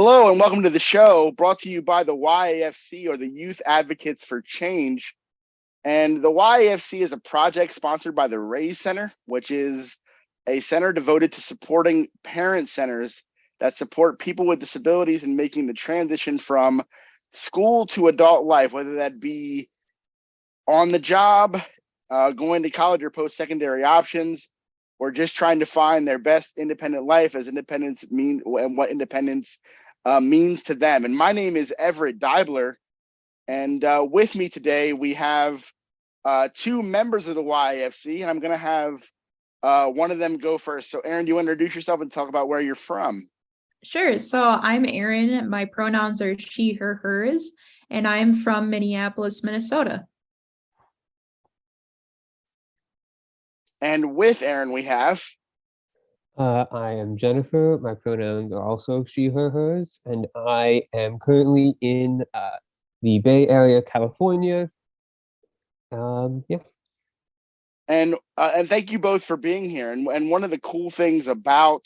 Hello and welcome to the show, brought to you by the YAFC, or the Youth Advocates for Change. And the YAFC is a project sponsored by the Raise Center, which is a center devoted to supporting parent centers that support people with disabilities in making the transition from school to adult life, whether that be on the job, going to college or post-secondary options, or just trying to find their best independent life as independence mean and what independence means to them. And my name is Everett Deibler, and with me today we have two members of the YAFC, and I'm going to have one of them go first. So Erin, do you want to introduce yourself and talk about where you're from? Sure. So I'm Erin. My pronouns are she, her, hers, and I'm from Minneapolis, Minnesota. And with Erin, we have... I am Jennifer. My pronouns are also she, her, hers, and I am currently in the Bay Area, California. Yeah. And thank you both for being here. And one of the cool things about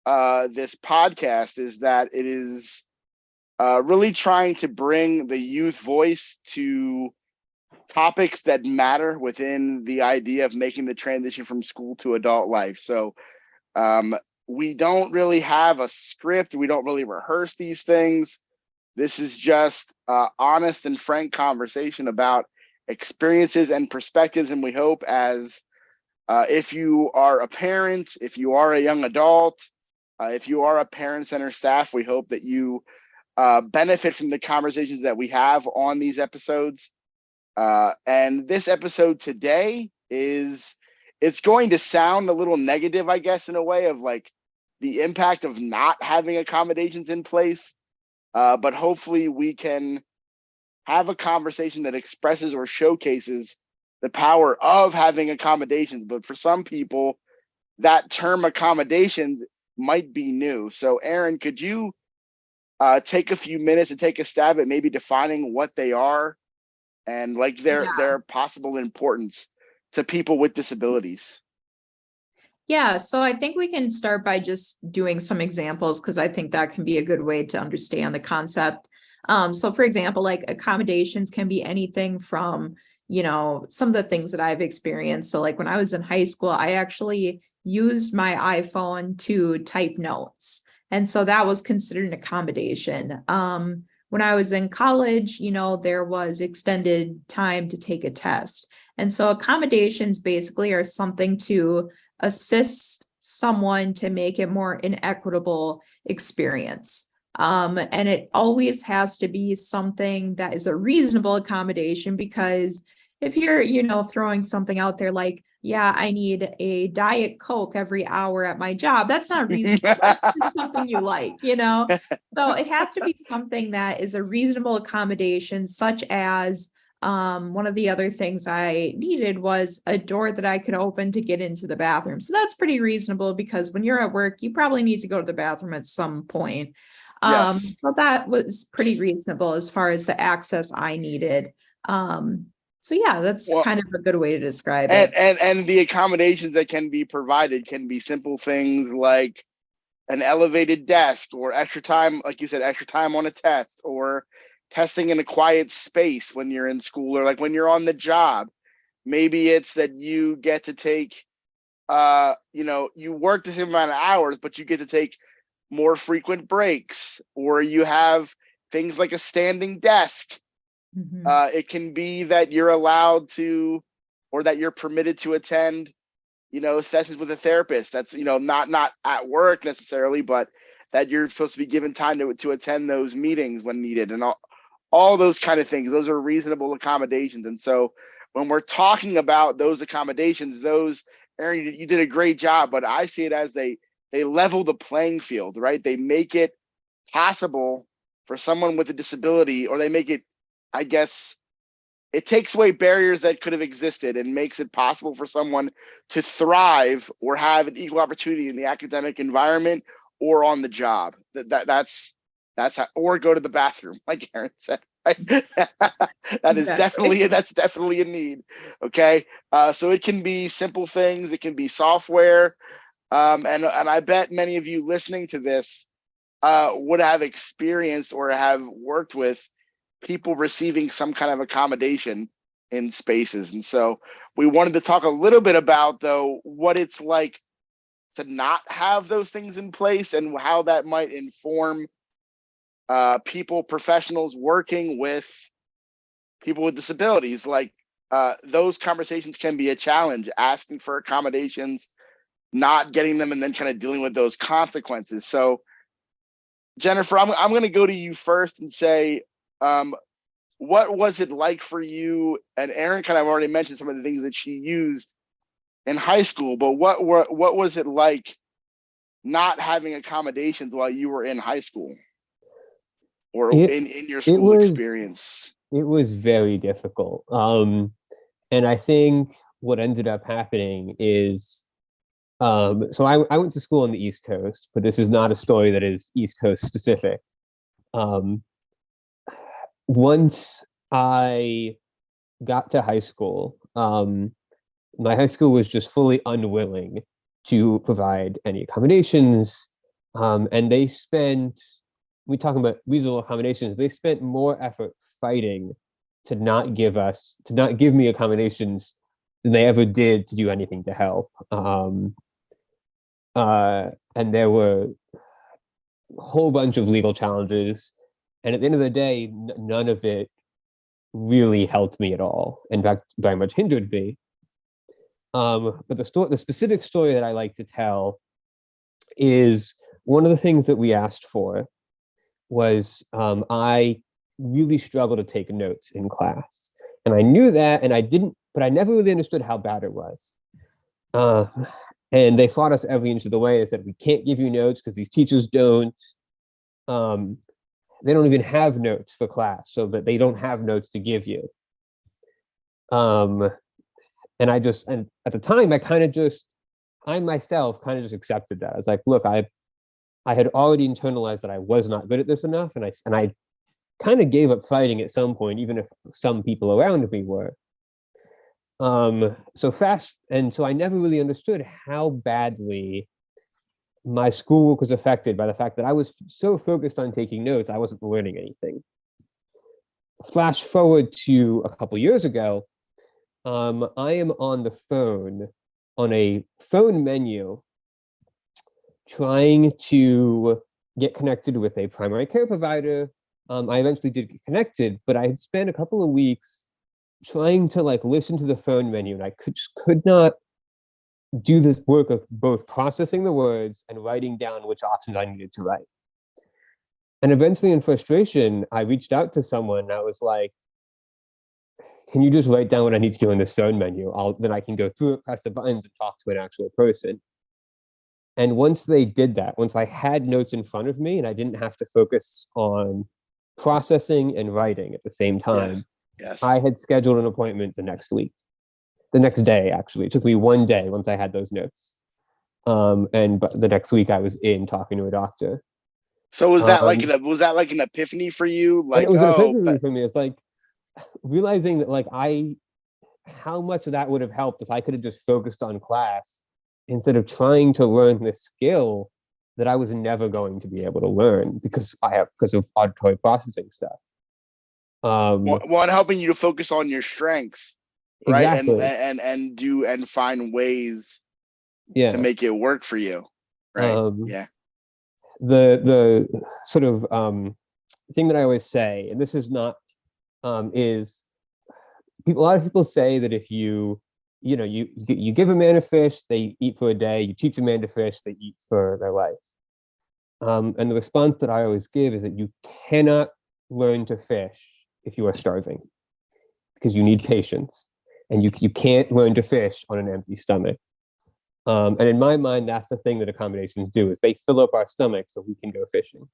this podcast is that it is really trying to bring the youth voice to topics that matter within the idea of making the transition from school to adult life. So we don't really have a script. We don't really rehearse these things. This is just honest and frank conversation about experiences and perspectives. And we hope as if you are a parent, if you are a young adult, if you are a parent center staff, we hope that you benefit from the conversations that we have on these episodes. And this episode today it's going to sound a little negative, I guess, in a way of like the impact of not having accommodations in place. But hopefully we can have a conversation that expresses or showcases the power of having accommodations. But for some people, that term accommodations might be new. So Erin, could you take a few minutes and take a stab at maybe defining what they are and like their possible importance to people with disabilities? Yeah, so I think we can start by just doing some examples because I think that can be a good way to understand the concept. So for example, like accommodations can be anything from, some of the things that I've experienced. So like when I was in high school, I actually used my iPhone to type notes. And so that was considered an accommodation. When I was in college, there was extended time to take a test. And so accommodations basically are something to assist someone to make it more an equitable experience. And it always has to be something that is a reasonable accommodation, because if you're, throwing something out there like, yeah, I need a Diet Coke every hour at my job, that's not reasonable. That's something you like, So it has to be something that is a reasonable accommodation, such as one of the other things I needed was a door that I could open to get into the bathroom. So that's pretty reasonable because when you're at work, you probably need to go to the bathroom at some point. Yes. So that was pretty reasonable as far as the access I needed. So yeah, that's kind of a good way to describe it. And the accommodations that can be provided can be simple things like an elevated desk, or extra time, like you said, extra time on a test, or testing in a quiet space when you're in school, or like when you're on the job. Maybe it's that you get to take, you work the same amount of hours, but you get to take more frequent breaks, or you have things like a standing desk. Mm-hmm. It can be that you're allowed to, or that you're permitted to attend, sessions with a therapist. That's, not at work necessarily, but that you're supposed to be given time to attend those meetings when needed, and all those kind of things. Those are reasonable accommodations. And so when we're talking about those accommodations, Erin, you did a great job, but I see it as they level the playing field, right? They make it possible for someone with a disability, or they make it, I guess, it takes away barriers that could have existed and makes it possible for someone to thrive or have an equal opportunity in the academic environment or on the job. That's how, or go to the bathroom, like Erin said. Right? That's definitely a need. Okay, so it can be simple things. It can be software, and I bet many of you listening to this would have experienced or have worked with people receiving some kind of accommodation in spaces. And so we wanted to talk a little bit about, though, what it's like to not have those things in place and how that might inform people, professionals working with people with disabilities. Like those conversations can be a challenge, asking for accommodations, not getting them, and then kind of dealing with those consequences. So Jennifer, I'm going to go to you first and say, what was it like for you? And Erin kind of already mentioned some of the things that she used in high school, but what was it like not having accommodations while you were in high school or in your school experience? It was very difficult. And I think what ended up happening is, so I went to school on the East Coast, but this is not a story that is East Coast specific. Once I got to high school, my high school was just fully unwilling to provide any accommodations. And they spent, we talking about reasonable accommodations, they spent more effort fighting to not give me accommodations than they ever did to do anything to help. And there were a whole bunch of legal challenges. And at the end of the day, none of it really helped me at all. In fact, very much hindered me. But the specific story that I like to tell is one of the things that we asked for was I really struggled to take notes in class. And I knew that, and but I never really understood how bad it was. And they fought us every inch of the way. They said, we can't give you notes because these teachers don't. They don't even have notes for class, so that they don't have notes to give you. And at the time, I myself kind of just accepted that. I was like, look, I had already internalized that I was not good at this enough, and I kind of gave up fighting at some point, even if some people around me were. So I never really understood how badly my schoolwork was affected by the fact that I was so focused on taking notes, I wasn't learning anything. Flash forward to a couple years ago, I am on the phone, on a phone menu, trying to get connected with a primary care provider. I eventually did get connected, but I had spent a couple of weeks trying to listen to the phone menu, and I could not do this work of both processing the words and writing down which options I needed to write. And eventually, in frustration, I reached out to someone, and I was like, can you just write down what I need to do in this phone menu? Then I can go through it, press the buttons, and talk to an actual person. And once they did that, once I had notes in front of me and I didn't have to focus on processing and writing at the same time, Yes. I had scheduled an appointment the next day, actually. It took me one day once I had those notes. But the next week I was in talking to a doctor. So was that like an epiphany for you? Like, it was an epiphany for me. It's like realizing that how much that would have helped if I could have just focused on class instead of trying to learn this skill that I was never going to be able to learn because of auditory processing stuff. One helping you to focus on your strengths, right? Exactly. And find ways to make it work for you, right? The sort of thing that I always say, and this is not is a lot of people say that if you give a man a fish, they eat for a day. You teach a man to fish, they eat for their life. And the response that I always give is that you cannot learn to fish if you are starving, because you need patience, and you can't learn to fish on an empty stomach. And in my mind, that's the thing that accommodations do, is they fill up our stomachs so we can go fishing.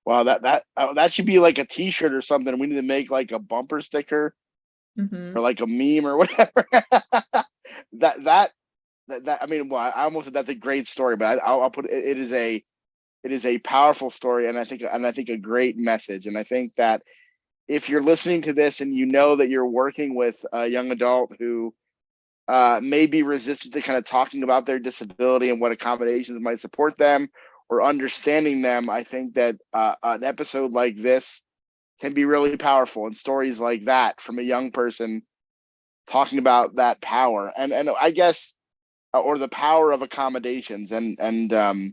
Wow, that should be like a T-shirt or something. We need to make like a bumper sticker or like a meme or whatever. that I mean, well, I almost said that's a great story, but I'll put it is a powerful story, and I think a great message. And I think that if you're listening to this and you know that you're working with a young adult who may be resistant to kind of talking about their disability and what accommodations might support them, or understanding them, I think that an episode like this can be really powerful, and stories like that from a young person talking about that power and I guess or the power of accommodations and the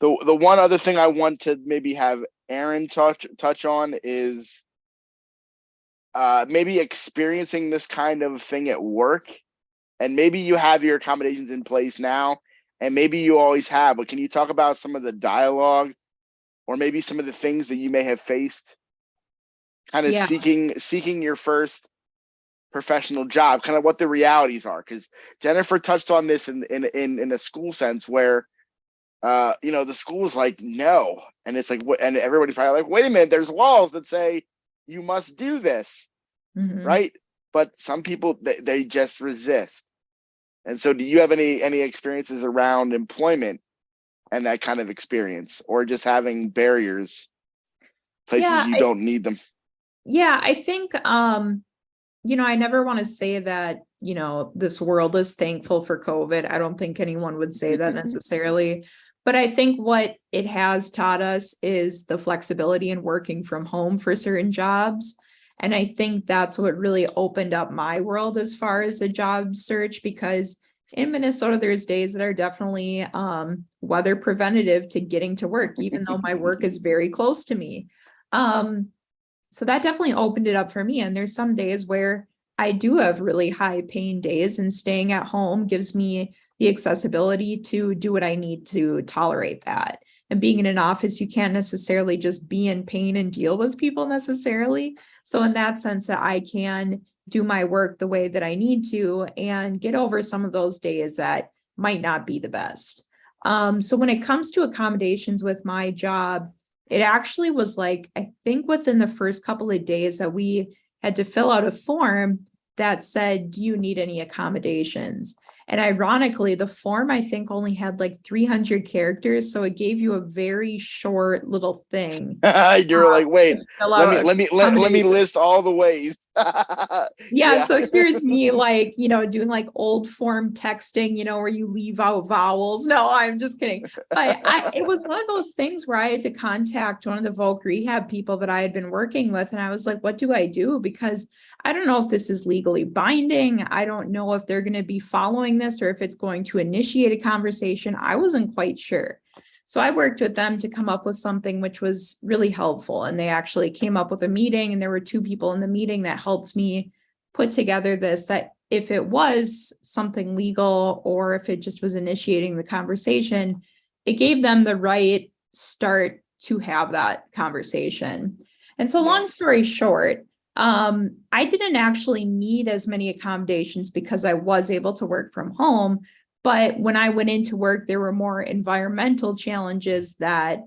one other thing I want to maybe have Aaron touch on is maybe experiencing this kind of thing at work, and maybe you have your accommodations in place now, and maybe you always have, but can you talk about some of the dialogue or maybe some of the things that you may have faced kind of Yeah. seeking your first professional job, kind of what the realities are? Because Jennifer touched on this in a school sense where the school is like, no, and it's like, and everybody's probably like, wait a minute, there's laws that say you must do this, right? But some people they just resist. And so do you have any experiences around employment and that kind of experience, or just having barriers, places you don't need them? Yeah, I think I never want to say that, this world is thankful for COVID. I don't think anyone would say that necessarily. But I think what it has taught us is the flexibility in working from home for certain jobs. And I think that's what really opened up my world as far as a job search, because in Minnesota, there's days that are definitely weather preventative to getting to work, even though my work is very close to me. So that definitely opened it up for me. And there's some days where I do have really high pain days, and staying at home gives me the accessibility to do what I need to tolerate that. And being in an office, you can't necessarily just be in pain and deal with people necessarily. So in that sense, that I can do my work the way that I need to and get over some of those days that might not be the best. So when it comes to accommodations with my job, it actually was like, I think within the first couple of days that we had to fill out a form that said, do you need any accommodations? And ironically, the form, I think, only had like 300 characters. So it gave you a very short little thing. You're like, wait, to fill let out me accommodation. list all the ways. Yeah, so here's me like, doing like old form texting, where you leave out vowels. No, I'm just kidding. But it was one of those things where I had to contact one of the voc rehab people that I had been working with. And I was like, what do I do? Because I don't know if this is legally binding. I don't know if they're going to be following this or if it's going to initiate a conversation. I wasn't quite sure. So I worked with them to come up with something which was really helpful. And they actually came up with a meeting, and there were two people in the meeting that helped me put together this, that if it was something legal or if it just was initiating the conversation, it gave them the right start to have that conversation. And so long story short, I didn't actually need as many accommodations because I was able to work from home. But when I went into work, there were more environmental challenges that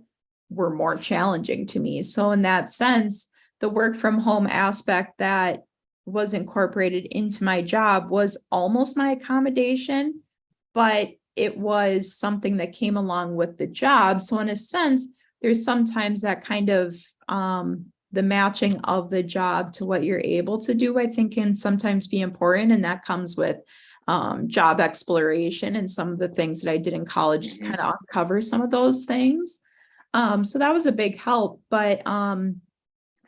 were more challenging to me. So in that sense, the work from home aspect that was incorporated into my job was almost my accommodation, but it was something that came along with the job. So in a sense, there's sometimes that kind of the matching of the job to what you're able to do, I think, can sometimes be important. And that comes with job exploration and some of the things that I did in college to kind of uncover some of those things. So that was a big help. But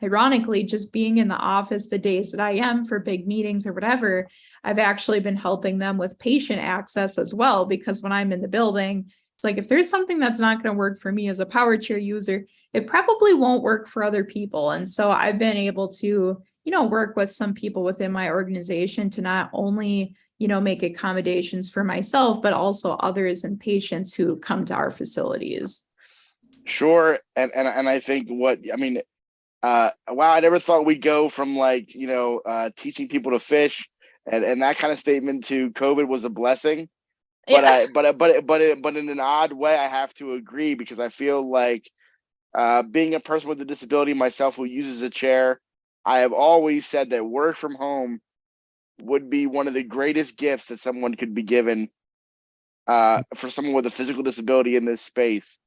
ironically, just being in the office the days that I am for big meetings or whatever, I've actually been helping them with patient access as well, because when I'm in the building, it's like, if there's something that's not going to work for me as a power chair user, it probably won't work for other people. And so I've been able to, work with some people within my organization to not only, make accommodations for myself, but also others and patients who come to our facilities. Sure. And I think wow, I never thought we'd go from like, teaching people to fish and that kind of statement to COVID was a blessing. But Yeah. but in an odd way, I have to agree, because I feel like being a person with a disability myself who uses a chair, I have always said that work from home would be one of the greatest gifts that someone could be given for someone with a physical disability in this space.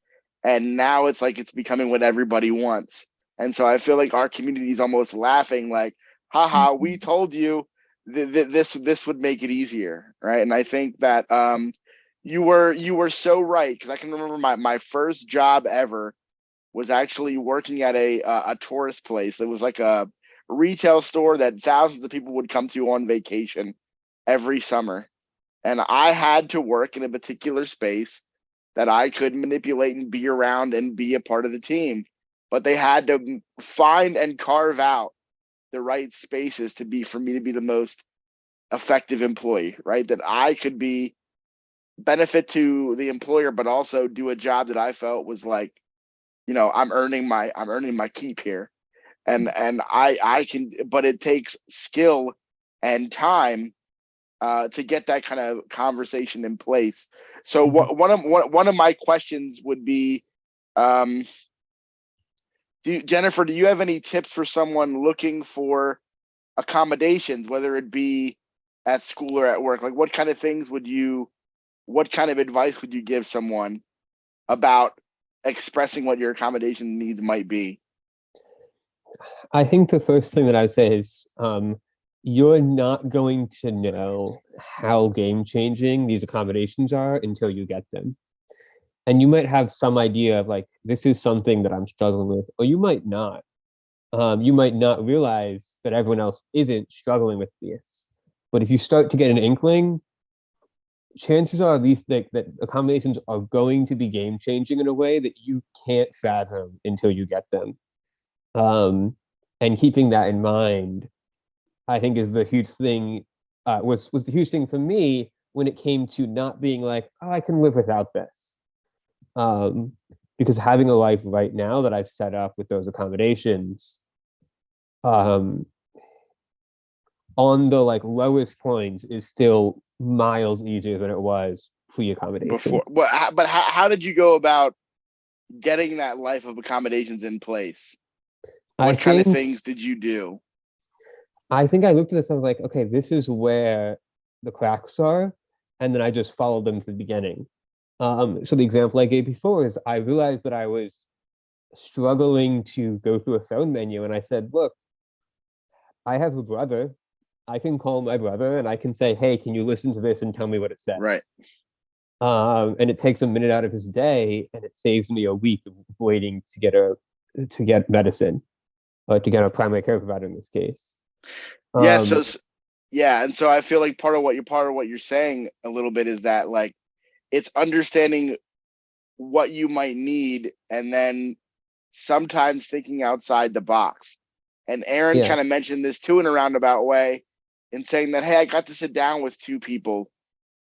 And now it's like it's becoming what everybody wants. And so I feel like our community is almost laughing like, haha, we told you this would make it easier, right? And I think that You were so right, because I can remember my first job ever was actually working at a tourist place. It was like a retail store that thousands of people would come to on vacation every summer. And I had to work in a particular space that I could manipulate and be around and be a part of the team. But they had to find and carve out the right spaces to be for me to be the most effective employee, right? That I could be benefit to the employer, but also do a job that I felt was like, I'm earning my keep here. And I can, but it takes skill and time to get that kind of conversation in place. So one of my questions would be, um, Jennifer, do you have any tips for someone looking for accommodations, whether it be at school or at work? Like, what kind of advice would you give someone about expressing what your accommodation needs might be? I think the first thing that I'd say is you're not going to know how game changing these accommodations are until you get them. And you might have some idea of like, this is something that I'm struggling with, or you might not. You might not realize that everyone else isn't struggling with this. But if you start to get an inkling, chances are at least that accommodations are going to be game changing in a way that you can't fathom until you get them. And keeping that in mind, I think is the huge thing, was the huge thing for me when it came to not being like, oh, I can live without this. Because having a life right now that I've set up with those accommodations, on the like lowest points is still miles easier than it was pre-accommodation. Before, but how did you go about getting that life of accommodations in place? What kind of things did you do? I think I looked at this and I was like, okay, this is where the cracks are. And then I just followed them to the beginning. So the example I gave before is I realized that I was struggling to go through a phone menu. And I said, look, I have a brother. I can call my brother and I can say, hey, can you listen to this and tell me what it says? Right. And it takes a minute out of his day and it saves me a week of waiting to get medicine, or to get a primary care provider in this case. Yeah. And so I feel like part of what you're saying a little bit is that, like, it's understanding what you might need and then sometimes thinking outside the box. And Aaron kind of mentioned this too in a roundabout way, in saying that, hey, I got to sit down with two people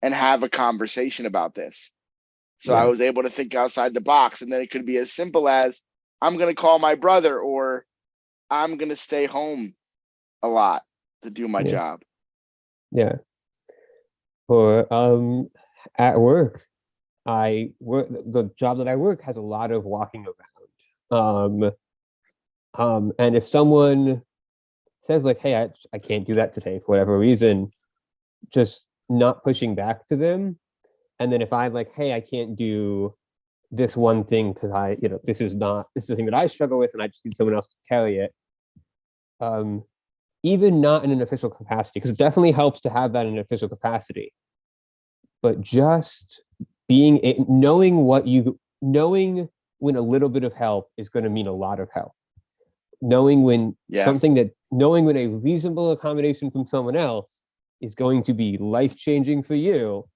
and have a conversation about this. So I was able to think outside the box. And then it could be as simple as, I'm going to call my brother, or I'm going to stay home a lot to do my job. Yeah. Or at work, the job that I work has a lot of walking around. And if someone says like, hey, I can't do that today for whatever reason, just not pushing back to them. And then if I'm like, hey, I can't do this one thing because this is the thing that I struggle with and I just need someone else to carry it. Even not in an official capacity, because it definitely helps to have that in an official capacity. But just knowing when a little bit of help is going to mean a lot of help. Knowing when a reasonable accommodation from someone else is going to be life-changing for you,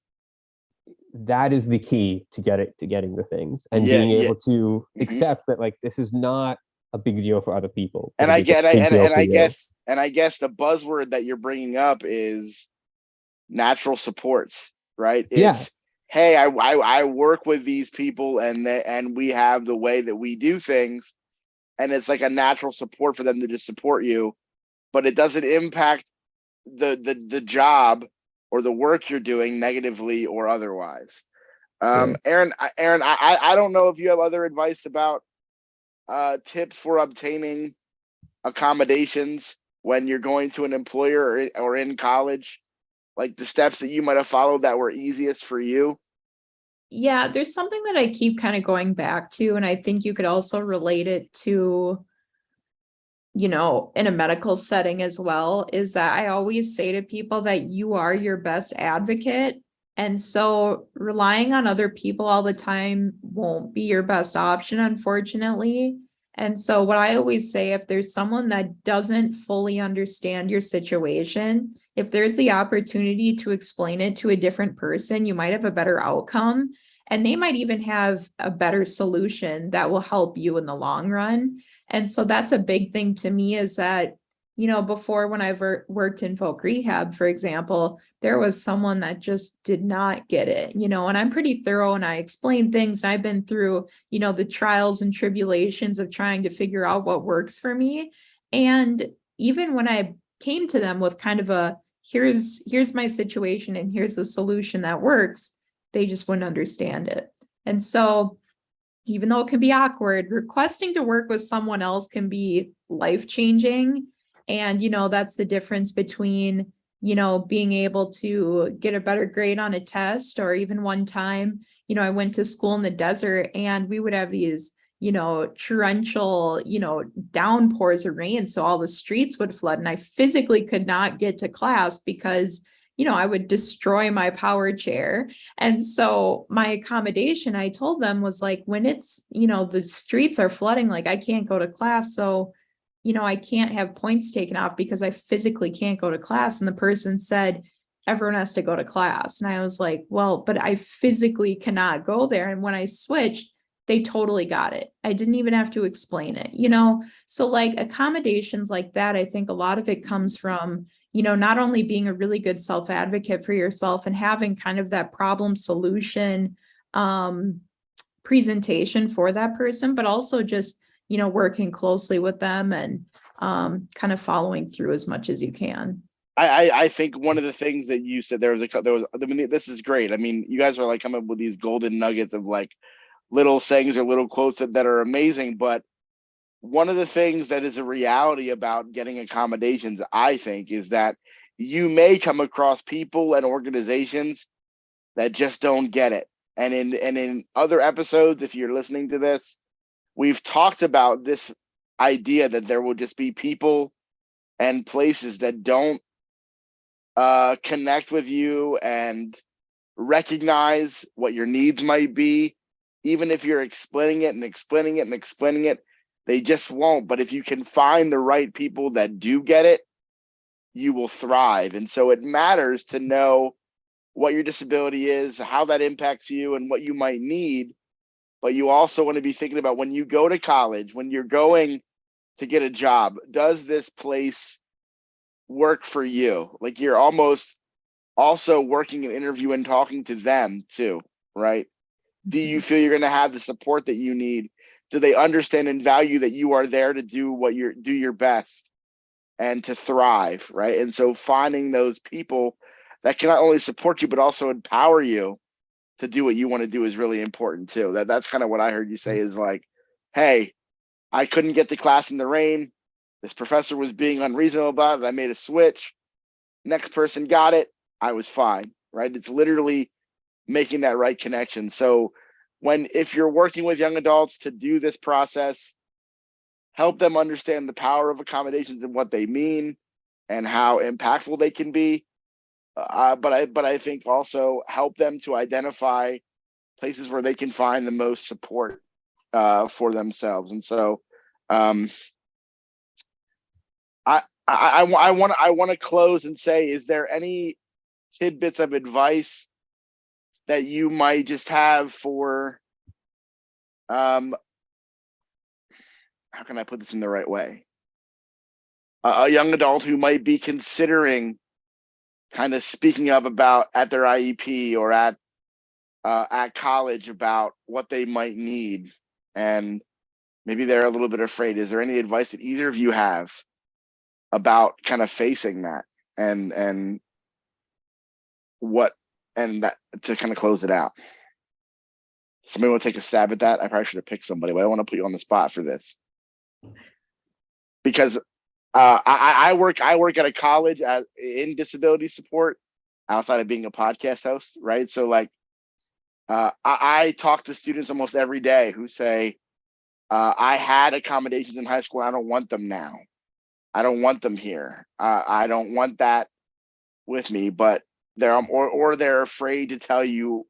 that is the key to getting the things, and being able to accept that like this is not a big deal for other people. And I guess the buzzword that you're bringing up is natural supports, right? It's hey, I work with these people and we have the way that we do things, and it's like a natural support for them to just support you, but it doesn't impact the job or the work you're doing negatively or otherwise. Aaron, I don't know if you have other advice about tips for obtaining accommodations when you're going to an employer or in college, like the steps that you might have followed that were easiest for you. Yeah, there's something that I keep kind of going back to, and I think you could also relate it to, in a medical setting as well, is that I always say to people that you are your best advocate. And so relying on other people all the time won't be your best option, unfortunately. And so what I always say, if there's someone that doesn't fully understand your situation, if there's the opportunity to explain it to a different person, you might have a better outcome. And they might even have a better solution that will help you in the long run. And so that's a big thing to me, is that, before, when I've worked in folk rehab, for example, there was someone that just did not get it, and I'm pretty thorough and I explain things. And I've been through, the trials and tribulations of trying to figure out what works for me. And even when I came to them with kind of a, here's my situation and here's the solution that works, they just wouldn't understand it. And so even though it can be awkward, requesting to work with someone else can be life-changing. And, that's the difference between, being able to get a better grade on a test. Or even one time, I went to school in the desert and we would have these, torrential, downpours of rain. So all the streets would flood and I physically could not get to class because, I would destroy my power chair. And so my accommodation, I told them, was like, when it's, the streets are flooding, like I can't go to class. So, I can't have points taken off because I physically can't go to class. And the person said, everyone has to go to class. And I was like, well, but I physically cannot go there. And when I switched, they totally got it. I didn't even have to explain it, So like accommodations like that, I think a lot of it comes from, not only being a really good self-advocate for yourself and having kind of that problem solution presentation for that person, but also just, working closely with them and kind of following through as much as you can. I think one of the things that you said, I mean, this is great. I mean, you guys are like coming up with these golden nuggets of like little sayings or little quotes that are amazing. But one of the things that is a reality about getting accommodations, I think, is that you may come across people and organizations that just don't get it. And in other episodes, if you're listening to this, we've talked about this idea that there will just be people and places that don't connect with you and recognize what your needs might be. Even if you're explaining it and explaining it and explaining it, they just won't. But if you can find the right people that do get it, you will thrive. And so it matters to know what your disability is, how that impacts you, and what you might need. But you also want to be thinking about, when you go to college, when you're going to get a job, does this place work for you? Like, you're almost also working an interview and talking to them too, right? Do you feel you're going to have the support that you need? Do they understand and value that you are there to do your best and to thrive, right? And so finding those people that can not only support you but also empower you to do what you want to do is really important too. That's kind of what I heard you say, is like, hey, I couldn't get to class in the rain. This professor was being unreasonable about it. I made a switch. Next person got it. I was fine, right? It's literally making that right connection. So if you're working with young adults to do this process, help them understand the power of accommodations and what they mean and how impactful they can be. But I think also help them to identify places where they can find the most support for themselves. And so I want to close and say, is there any tidbits of advice that you might just have for how can I put this in the right way? A young adult who might be considering kind of speaking up about at their IEP or at college about what they might need, and maybe they're a little bit afraid. Is there any advice that either of you have about kind of facing that and what, and that, to kind of close it out? Somebody want to take a stab at that? I probably should have picked somebody, but I don't want to put you on the spot for this, because I work at a college in disability support outside of being a podcast host, right? So like I talk to students almost every day who say, I had accommodations in high school. I don't want them now. I don't want them here. I don't want that with me. But or they're afraid to tell you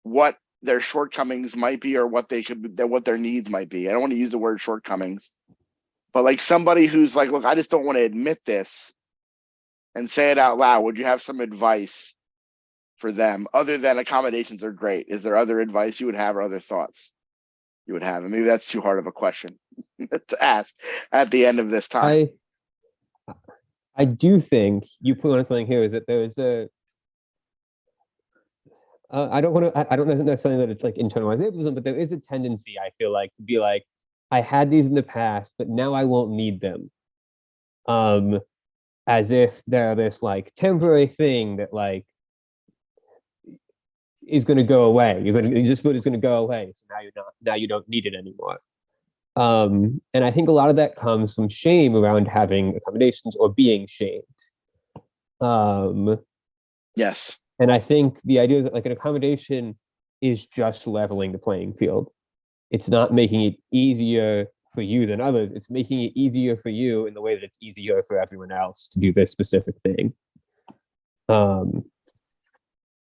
what their shortcomings might be or what what their needs might be. I don't want to use the word shortcomings, but like somebody who's like, look, I just don't want to admit this and say it out loud. Would you have some advice for them other than accommodations are great? Is there other advice you would have or other thoughts you would have? And maybe that's too hard of a question to ask at the end of this time. I do think you put on something here is that there is a I don't want to I don't necessarily that it's like internalized ableism, but there is a tendency I feel like to be like, I had these in the past, but now I won't need them. As if they're this like temporary thing that like is going to go away. You just put it's going to go away. So now you don't need it anymore. And I think a lot of that comes from shame around having accommodations or being shamed. Yes. And I think the idea that like an accommodation is just leveling the playing field. It's not making it easier for you than others. It's making it easier for you in the way that it's easier for everyone else to do this specific thing.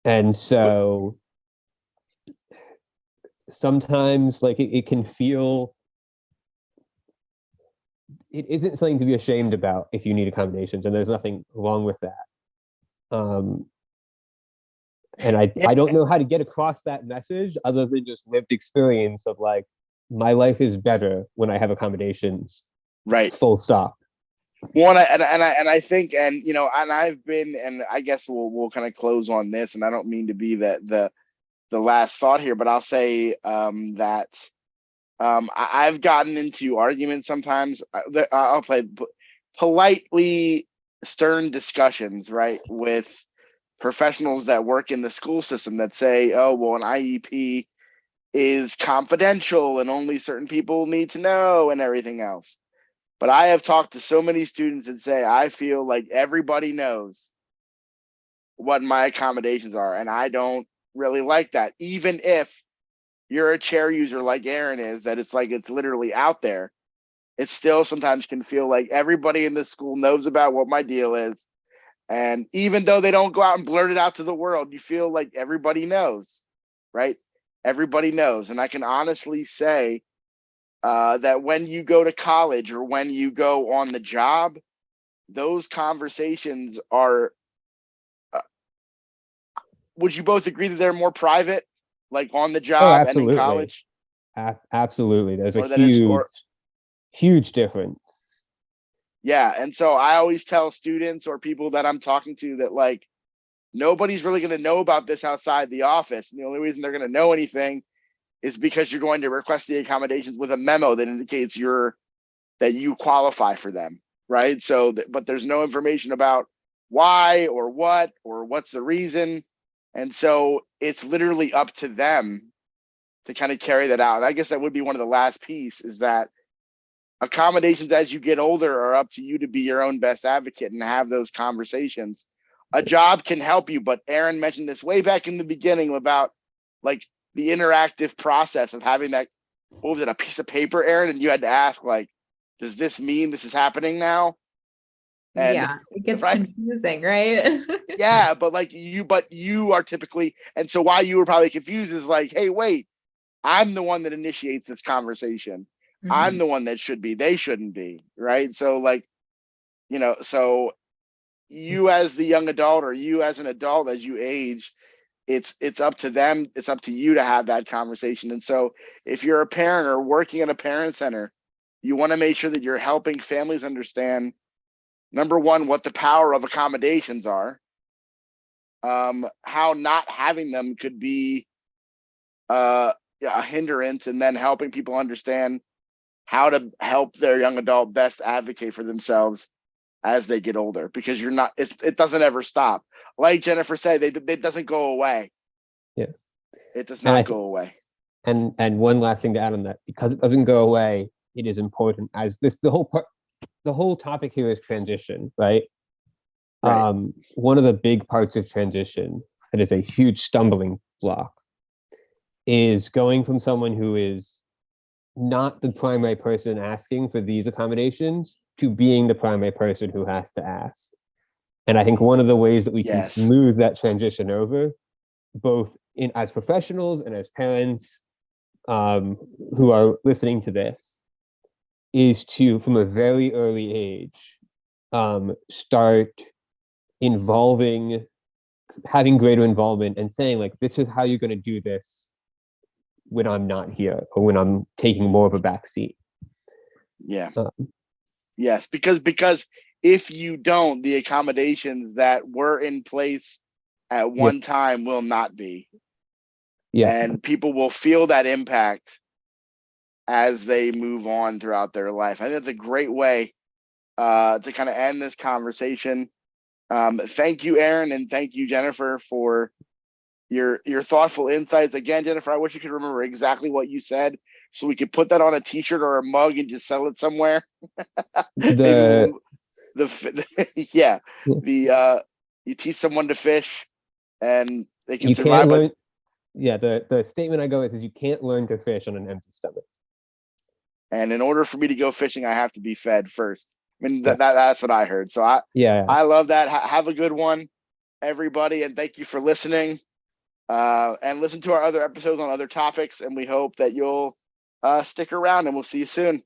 And so sometimes like it can feel, it isn't something to be ashamed about if you need accommodations, and there's nothing wrong with that. And I don't know how to get across that message other than just lived experience of like, my life is better when I have accommodations. Right. Full stop. Well, and I think, and you know, and I've been, and I guess we'll kind of close on this, and I don't mean to be the last thought here, but I'll say that I've gotten into arguments sometimes. I'll play politely stern discussions, right, with professionals that work in the school system that say, oh, well, an IEP is confidential and only certain people need to know and everything else. But I have talked to so many students that say, I feel like everybody knows what my accommodations are. And I don't really like that. Even if you're a chair user like Aaron is, that it's like, it's literally out there. It still sometimes can feel like everybody in this school knows about what my deal is. And even though they don't go out and blurt it out to the world, you feel like everybody knows, right? Everybody knows. And I can honestly say that when you go to college or when you go on the job, those conversations are, would you both agree that they're more private, like on the job and in college? Absolutely. There's Or a that it's huge difference. Yeah. And so I always tell students or people that I'm talking to that like, nobody's really going to know about this outside the office. And the only reason they're going to know anything is because you're going to request the accommodations with a memo that indicates that you qualify for them, right? So, but there's no information about why or what's the reason. And so it's literally up to them to kind of carry that out. And I guess that would be one of the last piece is that accommodations as you get older are up to you to be your own best advocate and have those conversations. A job can help you, but Aaron mentioned this way back in the beginning about like the interactive process of having that, what was it, a piece of paper, Aaron? And you had to ask like, does this mean this is happening now? And, yeah, it gets right? confusing, right? Yeah, but you are typically, and so why you were probably confused is like, hey, wait, I'm the one that initiates this conversation. I'm the one that should be, they shouldn't be, right? So like, you know, so you as the young adult or you as an adult as you age, it's up to them, it's up to you to have that conversation. And so if you're a parent or working at a parent center, you want to make sure that you're helping families understand, number one, what the power of accommodations are, how not having them could be a hindrance, and then helping people understand how to help their young adult best advocate for themselves as they get older, because it doesn't ever stop. Like Jennifer said, it doesn't go away. Yeah. It does not go away. And one last thing to add on that, because it doesn't go away, it is important as the whole topic here is transition, right? One of the big parts of transition that is a huge stumbling block is going from someone who is not the primary person asking for these accommodations to being the primary person who has to ask. And I think one of the ways that we can Yes. smooth that transition over, both in as professionals and as parents who are listening to this, is to, from a very early age, start having greater involvement and saying, like, this is how you're going to do this when I'm not here, or when I'm taking more of a back seat. Yeah. Yes, because if you don't, the accommodations that were in place at one time will not be. Yeah. And people will feel that impact as they move on throughout their life. I think that's a great way to kind of end this conversation. Thank you, Aaron, and thank you, Jennifer, for your thoughtful insights. Again, Jennifer, I wish you could remember exactly what you said so we could put that on a t-shirt or a mug and just sell it somewhere. The yeah, yeah. you teach someone to fish and they can You can't survive. learn. Yeah, the statement I go with is you can't learn to fish on an empty stomach. And in order for me to go fishing, I have to be fed first. I mean, that's what I heard. So I love that. Have a good one, everybody, and thank you for listening. And listen to our other episodes on other topics. And we hope that you'll stick around, and we'll see you soon.